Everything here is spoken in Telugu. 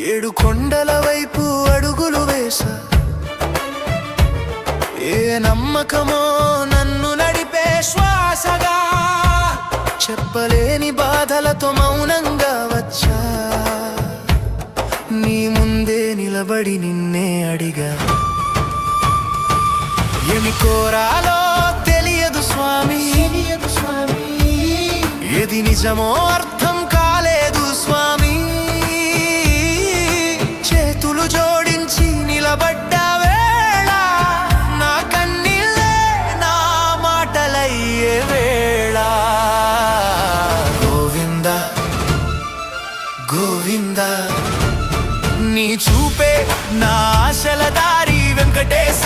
ఏడు కొండల వైపు అడుగులు వేసా, ఏ నమ్మకమో నన్ను నడిపే శ్వాసగా, చెప్పలేని బాధలతో మౌనంగా వచ్చా, నీ ముందే నిలబడి నిన్నే అడిగా. ఏమి కోరాలో తెలియదు స్వామి, ఏది నిజమో అర్థం కాలేదు స్వామి. చేతులు జోడించి నిలబడ్డ వేళ నా కన్నీళ్ళే నా మాటలయ్యే వేళ. గోవింద గోవింద నీ చూపే నా ఆశల దారి వెంకటేశ.